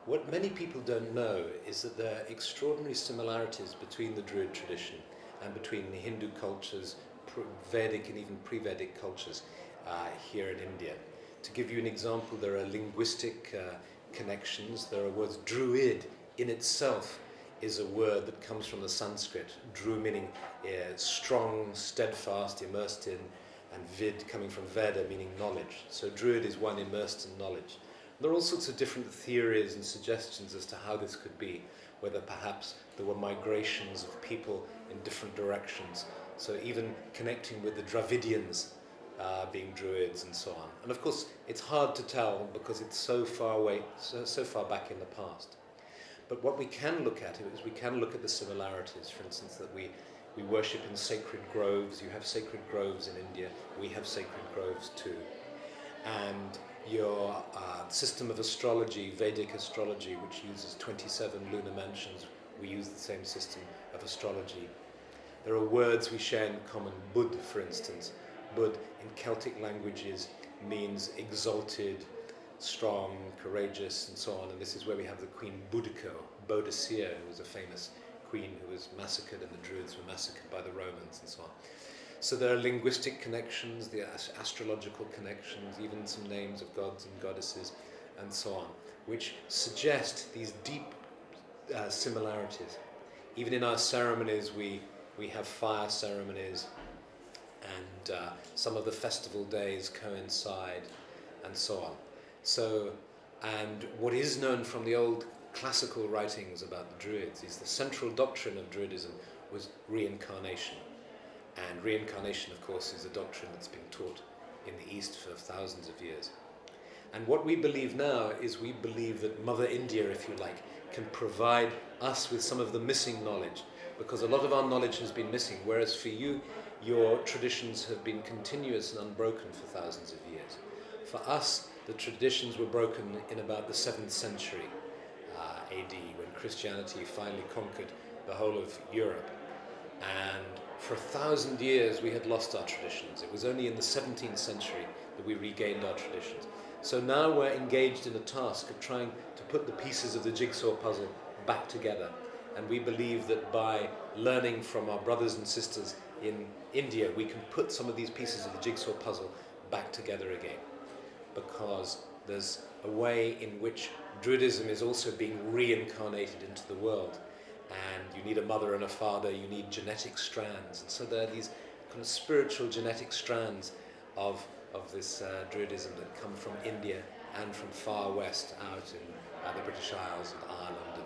What many people don't know is that there are extraordinary similarities between the Druid tradition and between the Hindu cultures, Vedic and even pre-Vedic cultures here in India. To give you an example, there are linguistic connections. There are words. Druid in itself is a word that comes from the Sanskrit. Dru meaning strong, steadfast, immersed in, and vid coming from Veda meaning knowledge. So Druid is one immersed in knowledge. There are all sorts of different theories and suggestions as to how this could be, whether perhaps there were migrations of people in different directions. So even connecting with the Dravidians being Druids and so on. And of course, it's hard to tell because it's so far away, so far back in the past. But what we can look at is we can look at the similarities. For instance, that we worship in sacred groves. You have sacred groves in India. We have sacred groves too. And your system of astrology, Vedic astrology, which uses 27 lunar mansions, we use the same system of astrology. There are words we share in common. Bud, for instance. Bud in Celtic languages means exalted, strong, courageous, and so on. And this is where we have the Queen Boudica, Boadicea, who was a famous queen who was massacred, and the Druids were massacred by the Romans, and so on. So there are linguistic connections, the astrological connections, even some names of gods and goddesses, and so on, which suggest these deep similarities. Even in our ceremonies, we have fire ceremonies, and some of the festival days coincide, and so on. So, and what is known from the old classical writings about the Druids is the central doctrine of Druidism was reincarnation. And reincarnation, of course, is a doctrine that's been taught in the East for thousands of years. And what we believe now is we believe that Mother India, if you like, can provide us with some of the missing knowledge, because a lot of our knowledge has been missing, whereas for you, your traditions have been continuous and unbroken for thousands of years. For us, the traditions were broken in about the 7th century AD, when Christianity finally conquered the whole of Europe. And for 1,000 years we had lost our traditions. It was only in the 17th century that we regained our traditions. So now we're engaged in a task of trying to put the pieces of the jigsaw puzzle back together. And we believe that by learning from our brothers and sisters in India, we can put some of these pieces of the jigsaw puzzle back together again. Because there's a way in which Druidism is also being reincarnated into the world. And you need a mother and a father, you need genetic strands. And so there are these kind of spiritual genetic strands of this Druidism that come from India and from far west out in the British Isles and Ireland